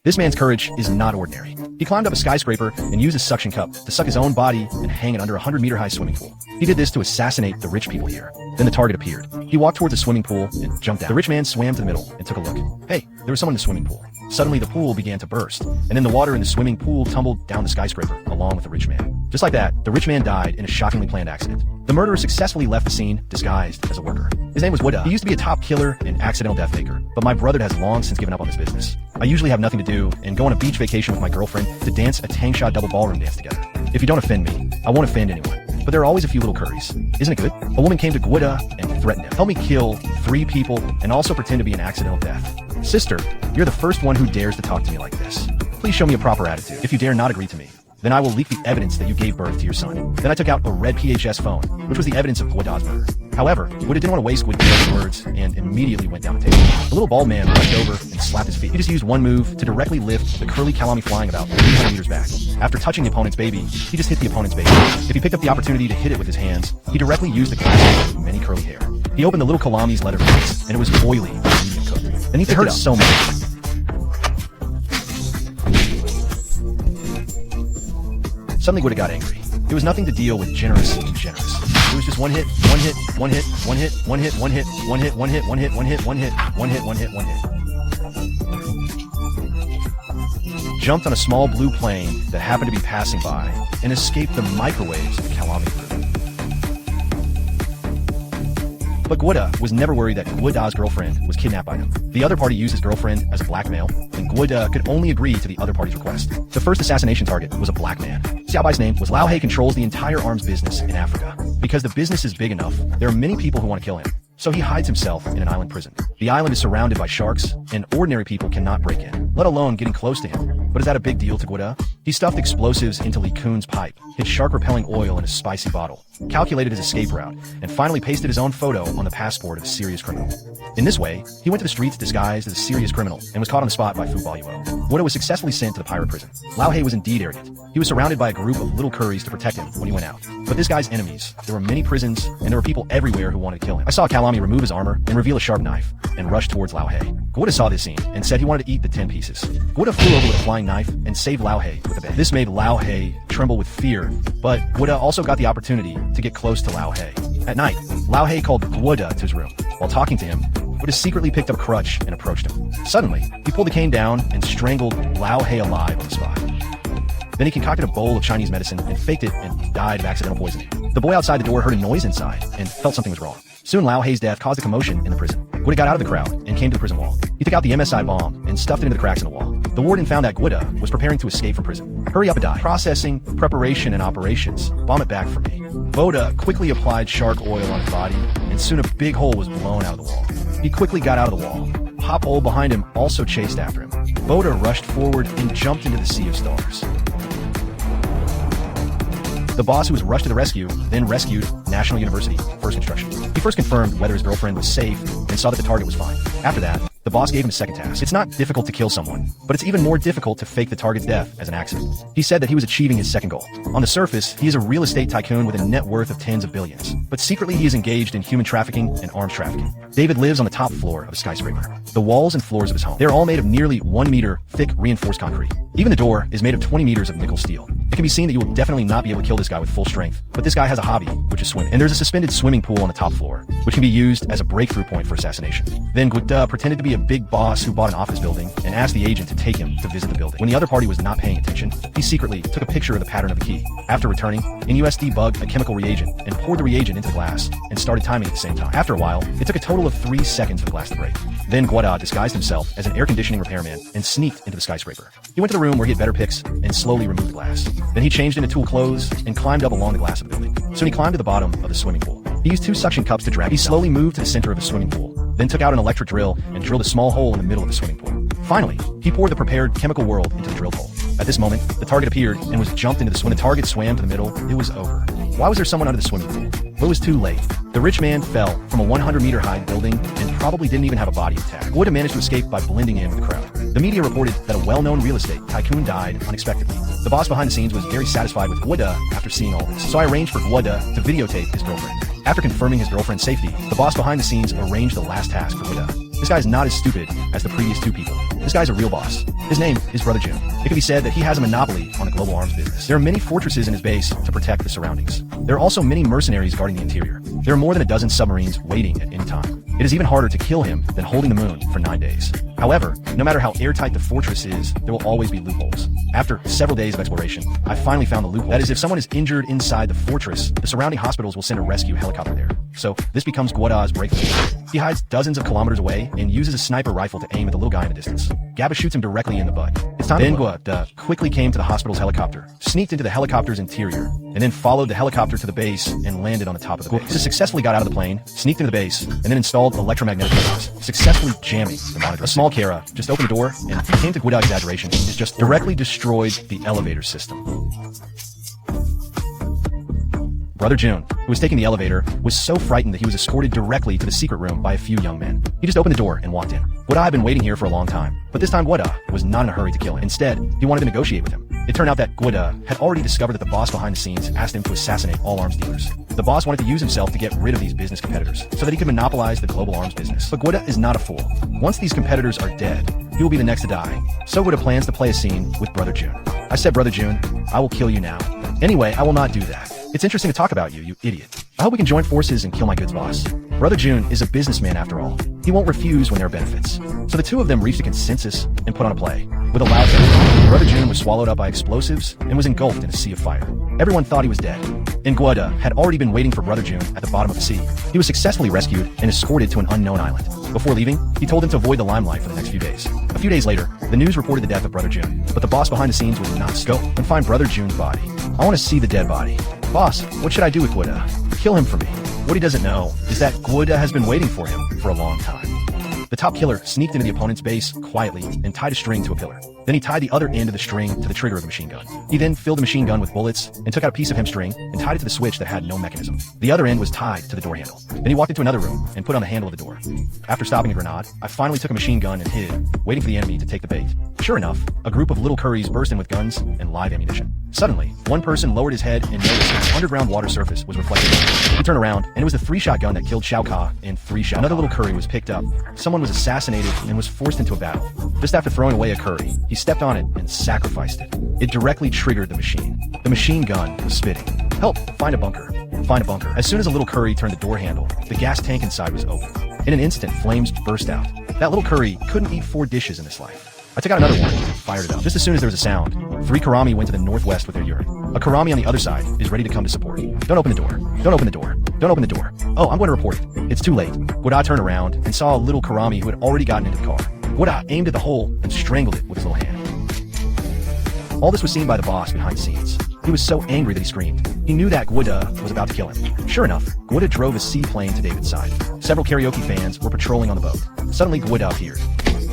This man's courage is not ordinary. He climbed up a skyscraper and used a suction cup to suck his own body and hang it under a 100-meter-high swimming pool. He did this to assassinate the rich people here. Then the target appeared. He walked towards the swimming pool and jumped down. The rich man swam to the middle and took a look. Hey, there was someone in the swimming pool. Suddenly the pool began to burst, and then the water in the swimming pool tumbled down the skyscraper along with the rich man. Just like that, the rich man died in a shockingly planned accident. The murderer successfully left the scene disguised as a worker. His name was Voda. He used to be a top killer and accidental death faker, but my brother has long since given up on this business. I usually have nothing to do and go on a beach vacation with my girlfriend to dance a tank shot double ballroom dance together. If you don't offend me, I won't offend anyone. But there are always a few little curries. Isn't it good? A woman came to Voda and threatened him. Help me kill 3 people and also pretend to be an accidental death. Sister, you're the first one who dares to talk to me like this. Please show me a proper attitude. If you dare not agree to me, then I will leak the evidence that you gave birth to your son. Then I took out a red PHS phone, which was the evidence of Voda's murder. However, Voda didn't want to waste Voda's words and immediately went down the table. The little bald man rushed over and slapped his feet. He just used one move to directly lift the curly Kalami flying about 300 meters back. After touching the opponent's baby, he just hit the opponent's baby. If he picked up the opportunity to hit it with his hands, he directly used the glass with many curly hair. He opened the little Kalami's leather vase, and it was oily and medium cooked. Then he hurt so much. Suddenly Voda got angry. It was nothing to deal with generous and generous. It was just one hit, one hit, one hit, one hit, one hit, one hit, one hit, one hit, one hit, one hit, one hit, one hit, one hit, one hit. Jumped on a small blue plane that happened to be passing by and escaped the microwaves of the Kalami group. But Voda was never worried that Voda's girlfriend was kidnapped by him. The other party used his girlfriend as a blackmail, and Voda could only agree to the other party's request. The first assassination target was a black man. Xiaobai's name was Lao He. Controls the entire arms business in Africa. Because the business is big enough, there are many people who want to kill him. So he hides himself in an island prison. The island is surrounded by sharks, and ordinary people cannot break in, let alone getting close to him. But is that a big deal to Voda? He stuffed explosives into Li Kun's pipe, hid shark-repelling oil in a spicy bottle, calculated his escape route, and finally pasted his own photo on the passport of a serious criminal. In this way, he went to the streets disguised as a serious criminal and was caught on the spot by Fu Baoyuo. Voda was successfully sent to the pirate prison. Lao He was indeed arrogant. He was surrounded by a group of little curries to protect him when he went out. But this guy's enemies, there were many prisons, and there were people everywhere who wanted to kill him. I saw Kalami remove his armor and reveal a sharp knife, and rush towards Lao He. Voda saw this scene and said he wanted to eat the 10 pieces. Voda flew over with a flying knife and saved Lao He with a bang. This made Lao He tremble with fear, but Voda also got the opportunity to get close to Lao He. At night, Lao He called Voda to his room. While talking to him, Voda secretly picked up a crutch and approached him. Suddenly, he pulled the cane down and strangled Lao He alive on the spot. Then he concocted a bowl of Chinese medicine and faked it and died of accidental poisoning. The boy outside the door heard a noise inside and felt something was wrong. Soon Lao He's death caused a commotion in the prison. Voda got out of the crowd and came to the prison wall. He took out the MSI bomb and stuffed it into the cracks in the wall. The warden found that Voda was preparing to escape from prison. Hurry up and die. Processing, preparation, and operations. Bomb it back for me. Voda quickly applied shark oil on his body, and soon a big hole was blown out of the wall. He quickly got out of the wall. Hop hole behind him also chased after him. Voda rushed forward and jumped into the sea of stars. The boss, who was rushed to the rescue, then rescued National University First Construction. He first confirmed whether his girlfriend was safe and saw that the target was fine. After that, the boss gave him a second task. It's not difficult to kill someone, but it's even more difficult to fake the target's death as an accident. He said that he was achieving his second goal. On the surface, he is a real estate tycoon with a net worth of tens of billions. But secretly, he is engaged in human trafficking and arms trafficking. David lives on the top floor of a skyscraper. The walls and floors of his home, they are all made of nearly 1 meter thick reinforced concrete. Even the door is made of 20 meters of nickel steel. It can be seen that you will definitely not be able to kill this guy with full strength, but this guy has a hobby, which is swimming. And there's a suspended swimming pool on the top floor, which can be used as a breakthrough point for assassination. Then Voda pretended to be a big boss who bought an office building and asked the agent to take him to visit the building. When the other party was not paying attention, he secretly took a picture of the pattern of the key. After returning, NUS debugged a chemical reagent and poured the reagent into the glass and started timing at the same time. After a while, it took a total of 3 seconds for the glass to break. Then Voda disguised himself as an air conditioning repairman and sneaked into the skyscraper. He went to the room where he had better picks and slowly removed the glass. Then he changed into tool clothes and climbed up along the glass of the building. Soon he climbed to the bottom of the swimming pool. He used 2 suction cups to drag himself. He slowly moved to the center of the swimming pool, then took out an electric drill and drilled a small hole in the middle of the swimming pool. Finally, he poured the prepared chemical world into the drilled hole. At this moment, the target appeared and was jumped into the swim. When the target swam to the middle, it was over. Why was there someone under the swimming pool? Well, it was too late. The rich man fell from a 100-meter high building and probably didn't even have a body intact. Voda managed to escape by blending in with the crowd. The media reported that a well-known real estate tycoon died unexpectedly. The boss behind the scenes was very satisfied with Voda after seeing all this, so I arranged for Voda to videotape his girlfriend. After confirming his girlfriend's safety, the boss behind the scenes arranged the last task for Voda. This guy's not as stupid as the previous two people. This guy's a real boss. His name is Brother June. It can be said that he has a monopoly on the global arms business. There are many fortresses in his base to protect the surroundings. There are also many mercenaries guarding the interior. There are more than a dozen submarines waiting at any time. It is even harder to kill him than holding the moon for 9 days. However, no matter how airtight the fortress is, there will always be loopholes. After several days of exploration, I finally found the loophole. That is, if someone is injured inside the fortress, the surrounding hospitals will send a rescue helicopter there. So this becomes Voda's breakthrough. He hides dozens of kilometers away and uses a sniper rifle to aim at the little guy in the distance. Gabba shoots him directly in the butt. It's time. Then Voda quickly came to the hospital's helicopter, sneaked into the helicopter's interior, and then followed the helicopter to the base and landed on the top of the base. He successfully got out of the plane, sneaked into the base, and then installed electromagnetic waves, successfully jamming the monitor. A small Kara just opened the door and came to Voda's exaggeration, is just directly destroyed the elevator system. Brother June, who was taking the elevator, was so frightened that he was escorted directly to the secret room by a few young men. He just opened the door and walked in. Voda had been waiting here for a long time, but this time Voda was not in a hurry to kill him. Instead, he wanted to negotiate with him. It turned out that Voda had already discovered that the boss behind the scenes asked him to assassinate all arms dealers. The boss wanted to use himself to get rid of these business competitors so that he could monopolize the global arms business. But Voda is not a fool. Once these competitors are dead, he will be the next to die. So Voda plans to play a scene with Brother June. I said, Brother June, I will kill you now. Anyway, I will not do that. It's interesting to talk about you, you idiot. I hope we can join forces and kill my goods boss. Brother June is a businessman after all. He won't refuse when there are benefits. So the two of them reached a consensus and put on a play. With a loud bang, Brother June was swallowed up by explosives and was engulfed in a sea of fire. Everyone thought he was dead. And Voda had already been waiting for Brother June at the bottom of the sea. He was successfully rescued and escorted to an unknown island. Before leaving, he told him to avoid the limelight for the next few days. A few days later, the news reported the death of Brother June, but the boss behind the scenes would not go and find Brother June's body. I want to see the dead body. Boss, what should I do with Voda? Kill him for me. What he doesn't know is that Voda has been waiting for him for a long time. The top killer sneaked into the opponent's base quietly and tied a string to a pillar. Then he tied the other end of the string to the trigger of the machine gun. He then filled the machine gun with bullets and took out a piece of hemstring and tied it to the switch that had no mechanism. The other end was tied to the door handle. Then he walked into another room and put on the handle of the door. After stopping a grenade, I finally took a machine gun and hid, waiting for the enemy to take the bait. Sure enough, a group of little curries burst in with guns and live ammunition. Suddenly, one person lowered his head and noticed that the underground water surface was reflected. He turned around, and it was the 3-shot gun that killed Shao Ka in 3 shots. Another little curry was picked up. Someone was assassinated and was forced into a battle. Just after throwing away a curry, he stepped on it and sacrificed it. It directly triggered the machine. The machine gun was spitting. Help! Find a bunker. Find a bunker. As soon as a little curry turned the door handle, the gas tank inside was open. In an instant, flames burst out. That little curry couldn't eat 4 dishes in this life. I took out another one and fired it up. Just as soon as there was a sound, 3 Karami went to the northwest with their urine. A Karami on the other side is ready to come to support. Don't open the door. Don't open the door. Don't open the door. Oh, I'm going to report it. It's too late. Voda turned around and saw a little Karami who had already gotten into the car. Voda aimed at the hole and strangled it with his little hand. All this was seen by the boss behind the scenes. He was so angry that he screamed. He knew that Voda was about to kill him. Sure enough, Voda drove a seaplane to David's side. Several karaoke fans were patrolling on the boat. Suddenly, Voda appeared.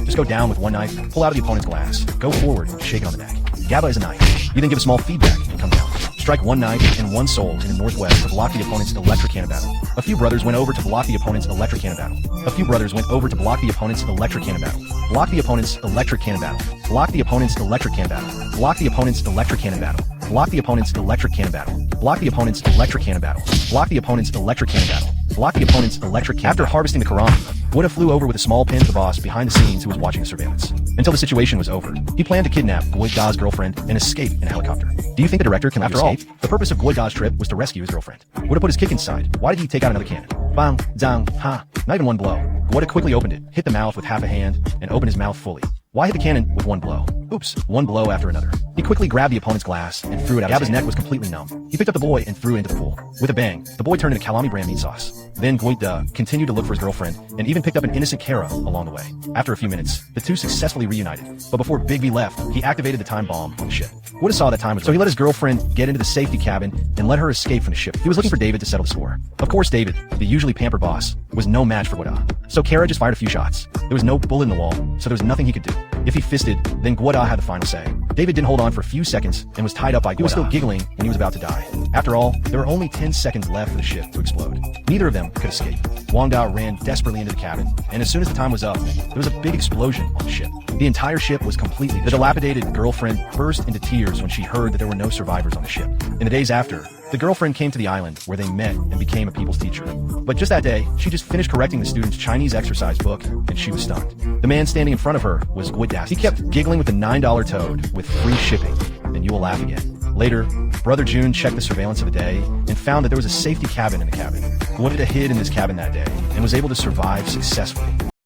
Just go down with one knife, pull out of the opponent's glass, go forward and shake it on the neck. Gabba is a knife. You then give a small feedback and come down. Strike one knife and one soul in the northwest to block the opponent's electric cannon battle. A few brothers went over to block the opponent's electric cannon battle. A few brothers went over to block the opponent's electric cannon battle. Block the opponent's electric cannon battle. Block the opponent's electric cannon battle. Block the opponent's electric cannon battle. Block the opponent's electric cannon battle. Block the opponent's electric cannon battle. Block the opponent's electric cannon battle. Block the opponent's electric cannon. After harvesting the Karami, Voda flew over with a small pin to the boss behind the scenes who was watching the surveillance. Until the situation was over, he planned to kidnap Voda's girlfriend and escape in a helicopter. Do you think the director can let you escape? The purpose of Voda's trip was to rescue his girlfriend. Voda put his kick inside. Why did he take out another cannon? Bang, zang, ha. Not even one blow. Voda quickly opened it, hit the mouth with half a hand, and opened his mouth fully. Why hit the cannon with one blow? Oops, one blow after another. He quickly grabbed the opponent's glass and threw it out. Gabba's neck was completely numb. He picked up the boy and threw it into the pool. With a bang, the boy turned into Kalami brand meat sauce. Then Voda continued to look for his girlfriend and even picked up an innocent Kara along the way. After a few minutes, the two successfully reunited. But before Big V left, he activated the time bomb on the ship. Voda saw that time was so he let his girlfriend get into the safety cabin and let her escape from the ship. He was looking for David to settle the score. Of course, David, the usually pampered boss, was no match for Voda. So Kara just fired a few shots. There was no bullet in the wall, so there was nothing he could do. If he fisted, then Voda had the final say. David didn't hold on for a few seconds and was tied up by Voda. He was still giggling when he was about to die. After all, there were only 10 seconds left for the ship to explode. Neither of them could escape. Wang Da ran desperately into the cabin, and as soon as the time was up, there was a big explosion on the ship. The entire ship was completely destroyed. The dilapidated girlfriend burst into tears when she heard that there were no survivors on the ship. In the days after, the girlfriend came to the island where they met and became a people's teacher. But just that day, she just finished correcting the student's Chinese exercise book, and she was stunned. The man standing in front of her was Gwiddas. He kept giggling with the $9 toad with free shipping, and you will laugh again. Later, Brother June checked the surveillance of the day and found that there was a safety cabin in the cabin. Gwida hid in this cabin that day and was able to survive successfully.